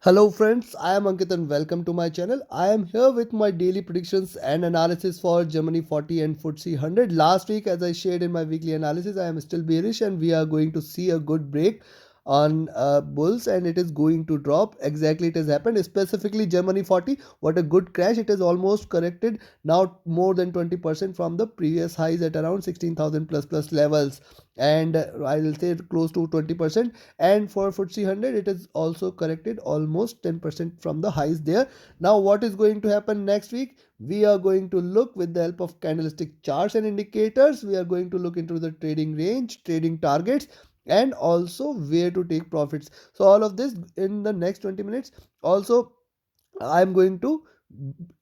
Hello friends, I am Ankit and welcome to my channel. I am here with my daily predictions and analysis for Germany40 and FTSE100. Last week, as I shared in my weekly analysis, I am still bearish and we are going to see a good break on bulls and it is going to drop. Exactly, it has happened. Specifically Germany40, what a good crash. It has almost corrected now more than 20% from the previous highs at around 16,000 plus levels, and I will say close to 20%. And for FTSE 100 it is also corrected almost 10% from the highs there. Now what is going to happen next week? We are going to look with the help of candlestick charts and indicators. We are going to look into the trading range, trading targets, and also where to take profits. So all of this in the next 20 minutes. Also I'm going to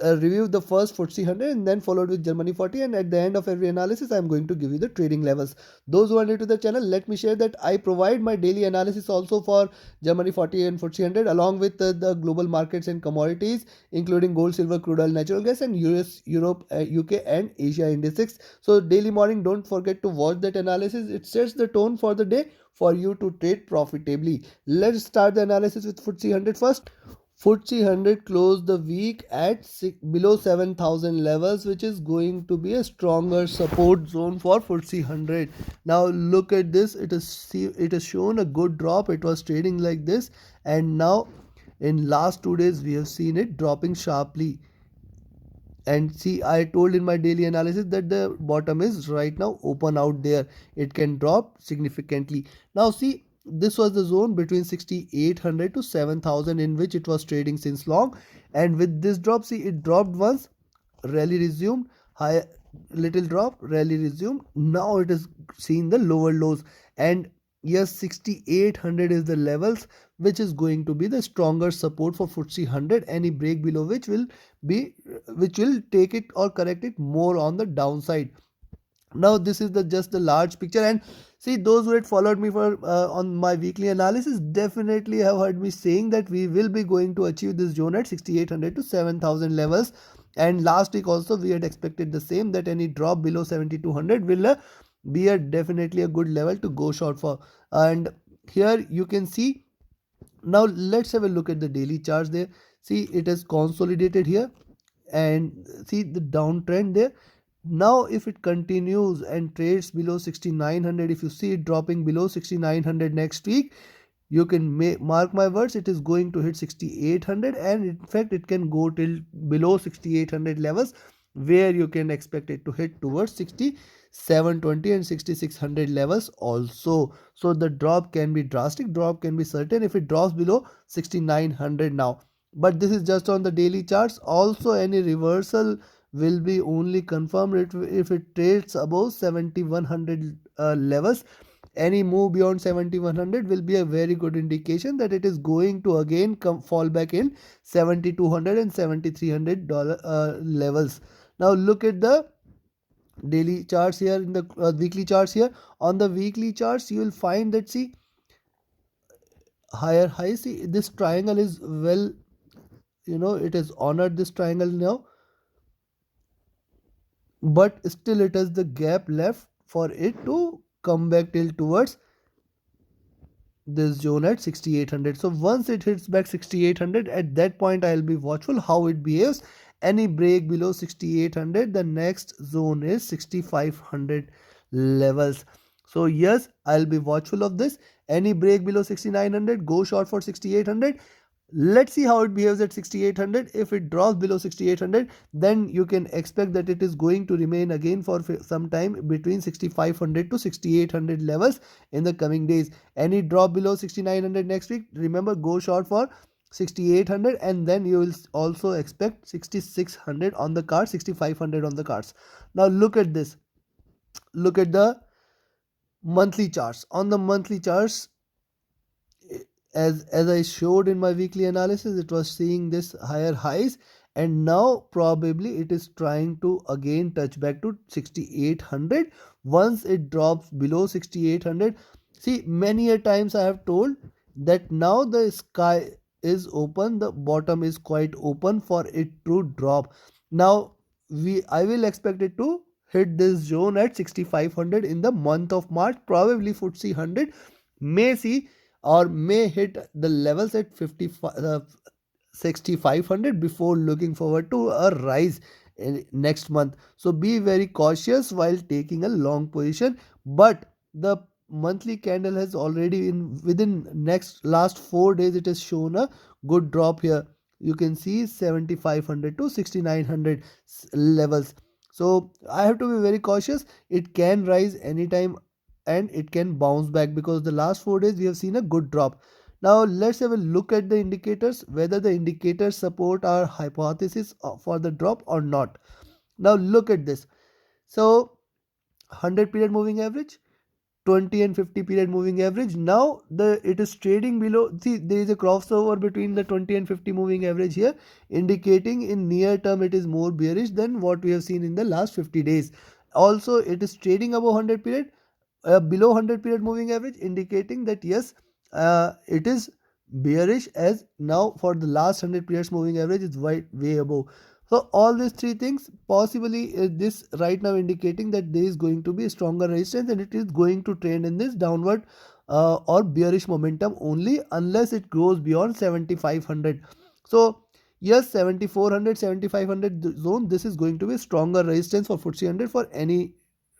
review the first FTSE 100 and then followed with Germany40, and at the end of every analysis I'm going to give you the trading levels. Those who are new to the channel, let me share that I provide my daily analysis also for Germany40 and FTSE 100 along with the global markets and commodities including gold, silver, crude oil, natural gas, and US, Europe, UK and Asia indices. So daily morning, don't forget to watch that analysis. It sets the tone for the day for you to trade profitably. Let's start the analysis with FTSE 100 first. FTSE 100 closed the week at below 7,000 levels, which is going to be a stronger support zone for FTSE 100. Now look at this. It has shown a good drop. It was trading like this, and now in last 2 days we have seen it dropping sharply. And see, I told in my daily analysis that the bottom is right now open out there. It can drop significantly. Now see, this was the zone between 6,800 to 7,000 in which it was trading since long, and with this drop, see, it dropped once, rally resumed, high, little drop, rally resumed. Now it is seeing the lower lows, and yes, 6,800 is the levels which is going to be the stronger support for FTSE 100. Any break below be which will take it or correct it more on the downside. Now this is the just the large picture, and see, those who had followed me for on my weekly analysis definitely have heard me saying that we will be going to achieve this zone at 6,800 to 7,000 levels. And last week also we had expected the same, that any drop below 7,200 will be a definitely a good level to go short for. And here you can see, now let's have a look at the daily charts there. See, it has consolidated here, and see the downtrend there. Now if it continues and trades below 6,900, if you see it dropping below 6,900 next week, you can mark my words, it is going to hit 6,800, and in fact it can go till below 6,800 levels, where you can expect it to hit towards 6,720 and 6,600 levels also. So the drop can be drastic, drop can be certain if it drops below 6,900 now. But this is just on the daily charts. Also any reversal will be only confirmed if it trades above 7,100 levels. Any move beyond 7,100 will be a very good indication that it is going to again fall back in 7,200 and 7,300 dollar levels. Now look at the daily charts here, in the weekly charts here. On the weekly charts you will find that, see, higher high, see this triangle is well, it has honored this triangle now, but still it has the gap left for it to come back till towards this zone at 6,800. So once it hits back 6,800, at that point I'll be watchful how it behaves. Any break below 6,800, the next zone is 6,500 levels. So yes, I'll be watchful of this. Any break below 6,900, go short for 6,800. Let's see how it behaves at 6,800. If it drops below 6,800, then you can expect that it is going to remain again for some time between 6,500 to 6,800 levels in the coming days. Any drop below 6,900 next week, remember, go short for 6,800, and then you will also expect 6,600 on the cards, 6,500 on the cards. Now look at this. Look at the monthly charts. On the monthly charts, as I showed in my weekly analysis, it was seeing this higher highs, and now probably it is trying to again touch back to 6,800 once it drops below 6,800. See, many a times I have told that now the sky is open, the bottom is quite open for it to drop. Now I will expect it to hit this zone at 6,500 in the month of March. Probably FTSE 100 may see or may hit the levels at 6500 before looking forward to a rise in next month. So be very cautious while taking a long position. But the monthly candle has already in within next last 4 days, it has shown a good drop here. You can see 7500 to 6900 levels. So I have to be very cautious. It can rise anytime and it can bounce back, because the last 4 days we have seen a good drop. Now let's have a look at the indicators, whether the indicators support our hypothesis for the drop or not. Now look at this. So 100 period moving average, 20 and 50 period moving average. Now it is trading below. See, there is a crossover between the 20 and 50 moving average here, indicating in near term it is more bearish than what we have seen in the last 50 days. Also, it is trading above 100 period, below 100 period moving average, indicating that yes, it is bearish, as now for the last 100 periods moving average is way above. So all these three things possibly this right now indicating that there is going to be a stronger resistance, and it is going to trend in this downward or bearish momentum only, unless it goes beyond 7500. So yes, 7400 7500 zone, this is going to be stronger resistance for FTSE 100 for any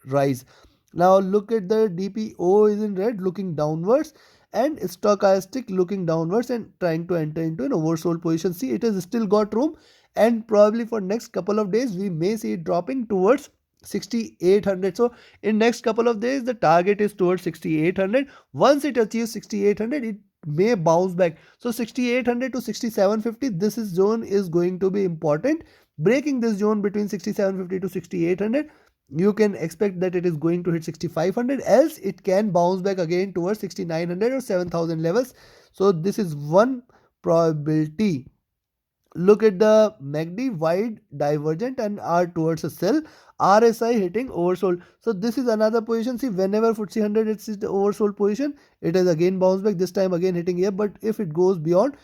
rise. Now look at the DPO is in red, looking downwards, and stochastic looking downwards and trying to enter into an oversold position. See, it has still got room, and probably for next couple of days we may see it dropping towards 6800. So in next couple of days the target is towards 6800. Once it achieves 6800, it may bounce back. So 6800 to 6750, this is zone is going to be important. Breaking this zone between 6750 to 6800, you can expect that it is going to hit 6500, else it can bounce back again towards 6900 or 7000 levels. So this is one probability. Look at the MACD, wide divergent and are towards a sell. RSI hitting oversold. So this is another position. See, whenever FTSE 100 hits the oversold position, it has again bounced back, this time again hitting here. But if it goes beyond,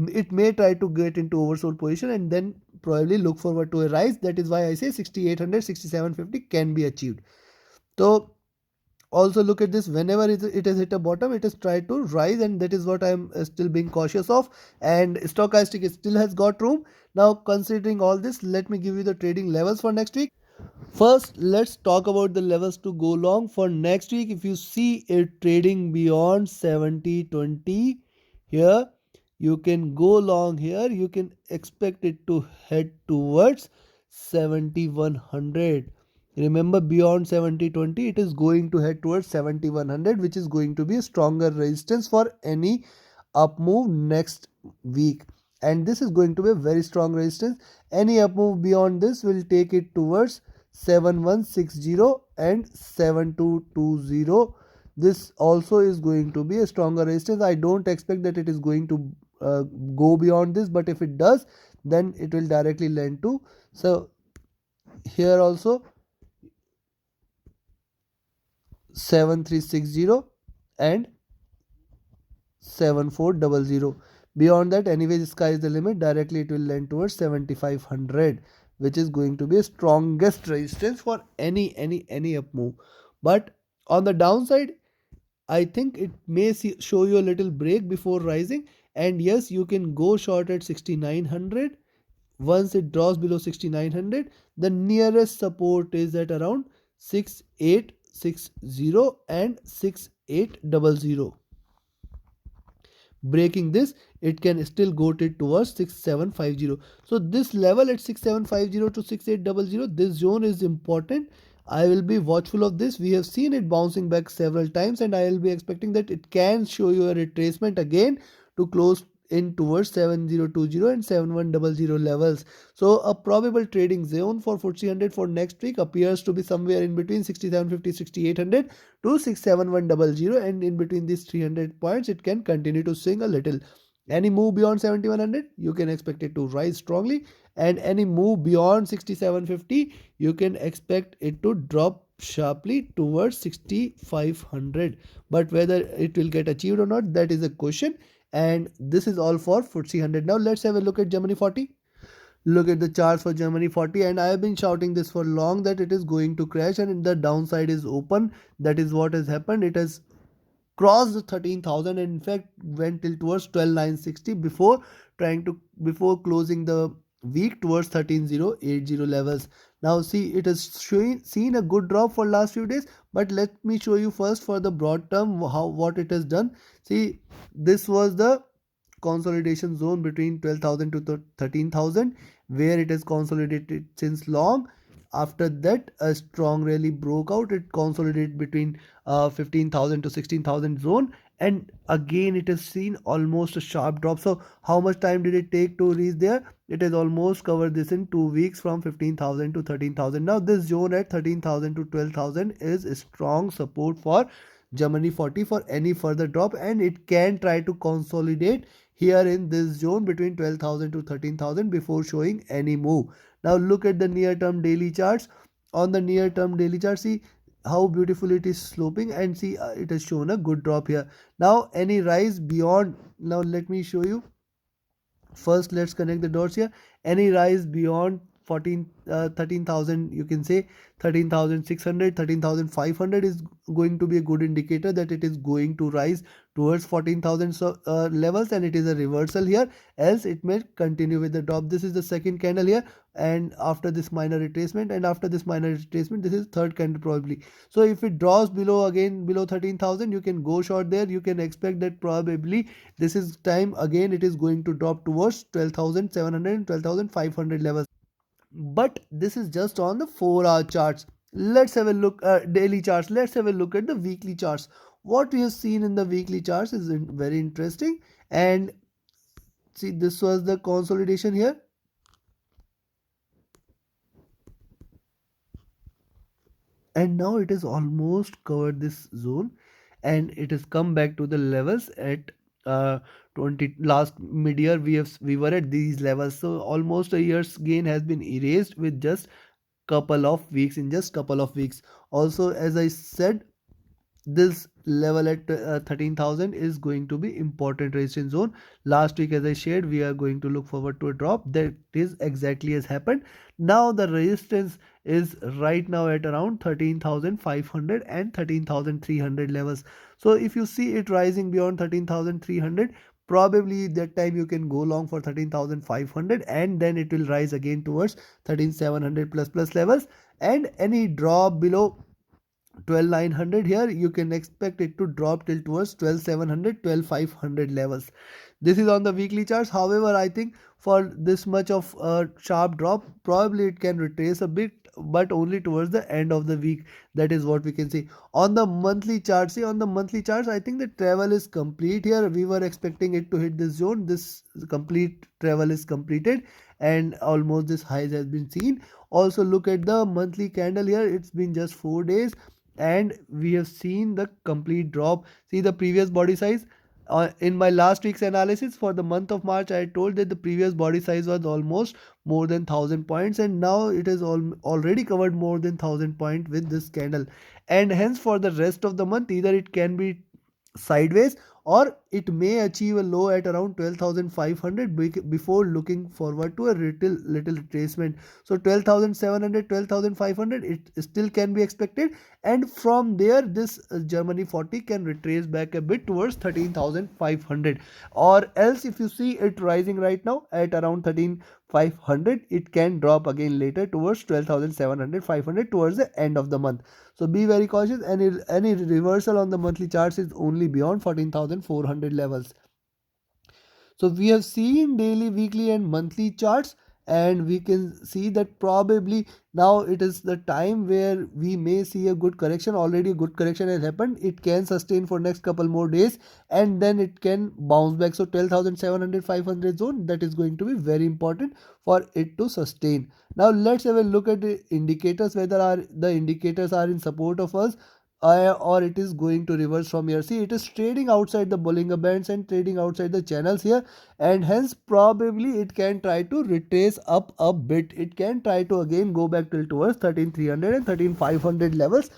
it may try to get into oversold position and then probably look forward to a rise. That is why I say 6800 6750 can be achieved. So also look at this, whenever it has hit a bottom, it has tried to rise, and that is what I am still being cautious of. And stochastic still has got room. Now considering all this, let me give you the trading levels for next week. First, let's talk about the levels to go long for next week. If you see it trading beyond 7020 here, you can go long here. You can expect it to head towards 7100. Remember, beyond 7020, it is going to head towards 7100, which is going to be a stronger resistance for any up move next week. And this is going to be a very strong resistance. Any up move beyond this will take it towards 7160 and 7220. This also is going to be a stronger resistance. I don't expect that it is going to go beyond this, but if it does, then it will directly lend to. So here also 7360 and 7400. Beyond that, anyways, sky is the limit. Directly it will lend towards 7500, which is going to be a strongest resistance for any up move. But on the downside, I think it may show you a little break before rising. And yes, you can go short at 6900. Once it drops below 6900, the nearest support is at around 6860 and 6800. Breaking this, it can still go towards 6750. So this level at 6750 to 6800, this zone is important. I will be watchful of this. We have seen it bouncing back several times, and I will be expecting that it can show you a retracement again to close in towards 7020 and 7100 levels. So a probable trading zone for FTSE 100 for next week appears to be somewhere in between 6750 6800 to 67100, and in between these 300 points it can continue to swing a little. Any move beyond 7100, you can expect it to rise strongly, and any move beyond 6750, you can expect it to drop sharply towards 6500. But whether it will get achieved or not, that is a question. And this is all for FTSE 100. Now let's have a look at Germany40. Look at the charts for Germany40, and I have been shouting this for long that it is going to crash, and the downside is open. That is what has happened. It has crossed the 13,000 and in fact went till towards 12,960 before closing the week towards 13,080 levels. Now see, it has seen a good drop for last few days, but let me show you first for the broad term how what it has done. See, this was the consolidation zone between 12,000 to 13,000 where it has consolidated since long. After that, a strong rally broke out. It consolidated between 15,000 to 16,000 zone, and again it has seen almost a sharp drop. So how much time did it take to reach there? It has almost covered this in 2 weeks from 15,000 to 13,000. Now this zone at 13,000 to 12,000 is a strong support for Germany40 for any further drop, and it can try to consolidate here in this zone between 12,000 to 13,000 before showing any move. Now look at the near term daily charts. On the near term daily chart, see how beautiful it is sloping, and see it has shown a good drop here. Now any rise beyond, now let me show you. First let's connect the dots here. Any rise beyond 13,000, you can say 13,600, 13,500 is going to be a good indicator that it is going to rise towards 14,000 levels, and it is a reversal here, else it may continue with the drop. This is the second candle here, and after this minor retracement, and after this minor retracement, this is third candle probably. So if it draws below, again below 13,000, you can go short there. You can expect that probably this is time again it is going to drop towards 12,700 and 12,500 levels. But this is just on the 4-hour charts. Let's have a look daily charts. Let's have a look at the weekly charts. What we have seen in the weekly charts is very interesting. And see, this was the consolidation here, and now it has almost covered this zone, and it has come back to the levels at 20 last mid-year. We were at these levels, so almost a year's gain has been erased with just couple of weeks, in just couple of weeks. Also, as I said, this level at 13,000 is going to be important resistance zone. Last week as I shared, we are going to look forward to a drop. That is exactly as happened. Now the resistance is right now at around 13,500 and 13,300 levels. So if you see it rising beyond 13,300, probably that time you can go long for 13,500, and then it will rise again towards 13,700 plus levels. And any drop below 12,900 here, you can expect it to drop till towards 12,700, 12,500 levels. This is on the weekly charts. However, I think for this much of a sharp drop, probably it can retrace a bit, but only towards the end of the week. That is what we can see. On the monthly chart, see, on the monthly charts, I think the travel is complete here. We were expecting it to hit this zone. This complete travel is completed, and almost this highs has been seen. Also look at the monthly candle here. It's been just 4 days, and we have seen the complete drop. See the previous body size. In my last week's analysis for the month of March, I told that the previous body size was almost more than 1,000 points, and now it is already covered more than 1,000 points with this candle. And hence for the rest of the month, either it can be sideways, or it may achieve a low at around 12,500 before looking forward to a little retracement. So 12,700, 12,500, it still can be expected, and from there this Germany40 can retrace back a bit towards 13,500. Or else if you see it rising right now at around 13,500, it can drop again later towards 12,700, 500 towards the end of the month. So be very cautious. Any reversal on the monthly charts is only beyond 14,400 levels. So we have seen daily, weekly and monthly charts, and we can see that probably now it is the time where we may see a good correction. Already a good correction has happened. It can sustain for next couple more days, and then it can bounce back. So 12,700, 500 zone, that is going to be very important for it to sustain. Now let's have a look at the indicators, whether the indicators are in support of us, or it is going to reverse from here. See, it is trading outside the Bollinger Bands and trading outside the channels here, and hence probably it can try to retrace up a bit. It can try to again go back till towards 13,300 and 13,500 levels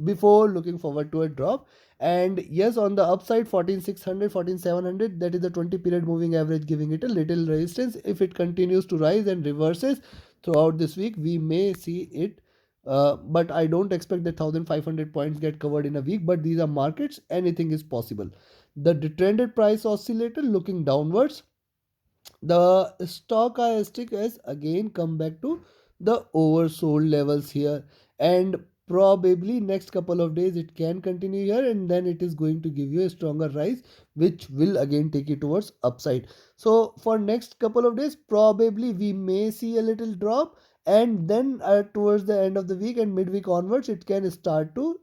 before looking forward to a drop. And yes, on the upside, 14,600, 14,700, that is the 20 period moving average, giving it a little resistance. If it continues to rise and reverses throughout this week, we may see it But I don't expect that 1500 points get covered in a week. But these are markets, anything is possible. The trended price oscillator looking downwards. The stochastic has again come back to the oversold levels here, and probably next couple of days it can continue here, and then it is going to give you a stronger rise, which will again take it towards upside. So for next couple of days probably we may see a little drop, and then towards the end of the week and midweek onwards it can start to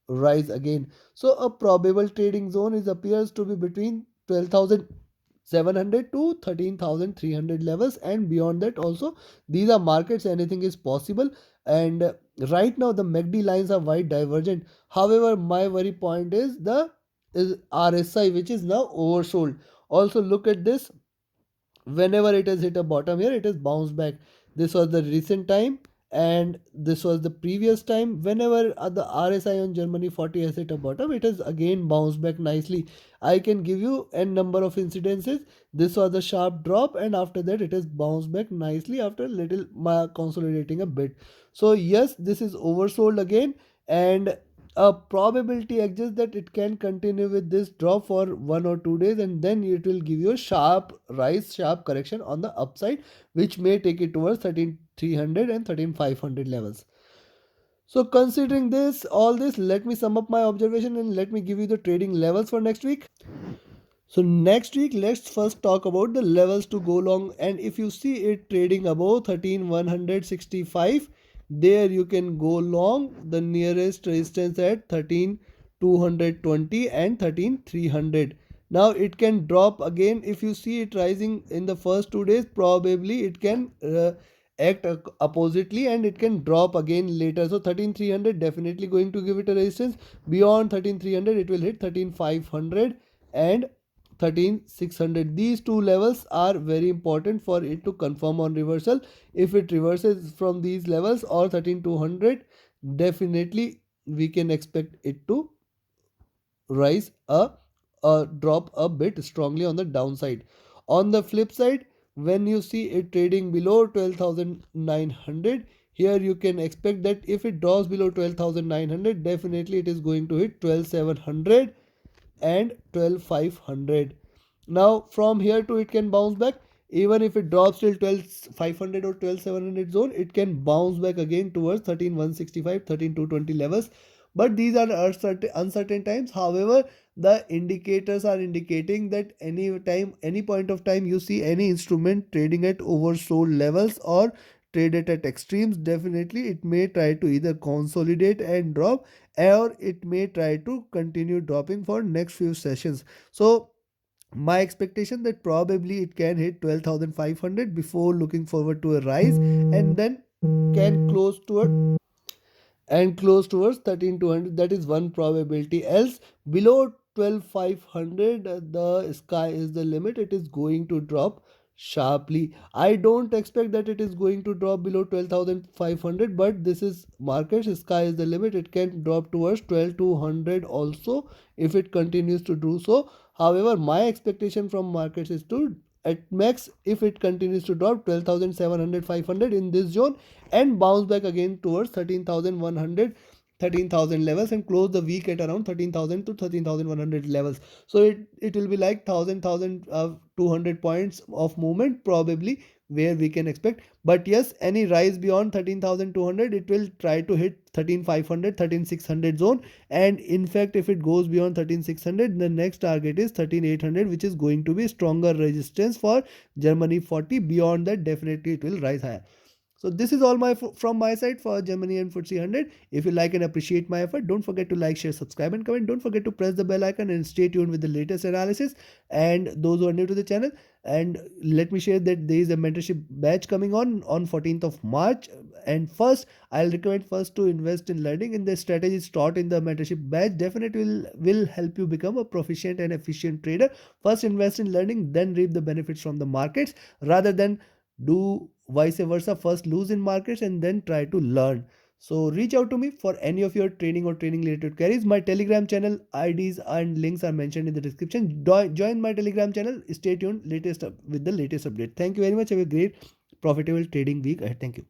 rise again. So a probable trading zone is appears to be between 12,700 to 13,300 levels, and beyond that also. These are markets, anything is possible. And right now the MACD lines are wide divergent. However, my worry point is the is RSI, which is now oversold. Also look at this, whenever it has hit a bottom here, it has bounced back. This was the recent time, and this was the previous time. Whenever the RSI on Germany 40 has hit a bottom, it has again bounced back nicely. I can give you n number of incidences. This was the sharp drop, and after that it has bounced back nicely after little consolidating a bit. So yes, this is oversold again, and a probability exists that it can continue with this drop for 1 or 2 days, and then it will give you a sharp rise, sharp correction on the upside, which may take it towards 13,300 and 13,500 levels. So considering this, all this, let me sum up my observation and let me give you the trading levels for next week. So next week, let's first talk about the levels to go long. And if you see it trading above 13,165, there you can go long. The nearest resistance at 13,220 and 13,300. Now it can drop again. If you see it rising in the first 2 days, probably it can act oppositely, and it can drop again later. So 13,300 definitely going to give it a resistance. Beyond 13,300, it will hit 13,500 and 13,600. These two levels are very important for it to confirm on reversal. If it reverses from these levels or 13,200, definitely we can expect it to rise a drop a bit strongly on the downside. On the flip side, when you see it trading below 12,900, here you can expect that if it drops below 12,900, definitely it is going to hit 12,700 and 12,500. Now from here to it can bounce back. Even if it drops till 12,500 or 12,700 zone, it can bounce back again towards 13,165, 13,220 levels. But these are uncertain times. However, the indicators are indicating that any point of time you see any instrument trading at oversold levels or traded at extremes, definitely it may try to either consolidate and drop, or it may try to continue dropping for next few sessions. So my expectation that probably it can hit 12,500 before looking forward to a rise, and then can close towards 13,200. That is one probability. Else below 12,500, the sky is the limit. It is going to drop sharply. I don't expect that it is going to drop below 12,500, but this is market, sky is the limit. It can drop towards 12,200 also if it continues to do so. However, my expectation from markets is to, at max, if it continues to drop 12,700 500 in this zone, and bounce back again towards 13,100, 13,000 levels, and close the week at around 13,000 to 13,100 levels. So it will be like 1,200 points of movement probably where we can expect. But yes, any rise beyond 13,200, it will try to hit 13,500, 13,600 zone. And in fact, if it goes beyond 13,600, the next target is 13,800, which is going to be stronger resistance for Germany 40. Beyond that, definitely it will rise higher. So this is all from my side for Germany and FTSE 100. If you like and appreciate my effort, don't forget to like, share, subscribe and comment. Don't forget to press the bell icon and stay tuned with the latest analysis. And those who are new to the channel, and let me share that there is a mentorship batch coming on 14th of March. And first, I'll recommend first to invest in learning in the strategies taught in the mentorship batch. Definitely will help you become a proficient and efficient trader. First invest in learning, then reap the benefits from the markets, rather than do vice versa, first lose in markets and then try to learn. So reach out to me for any of your training or training related queries. My Telegram channel IDs and links are mentioned in the description. Join my Telegram channel. Stay tuned with the latest update. Thank you very much. Have a great profitable trading week ahead. Thank you.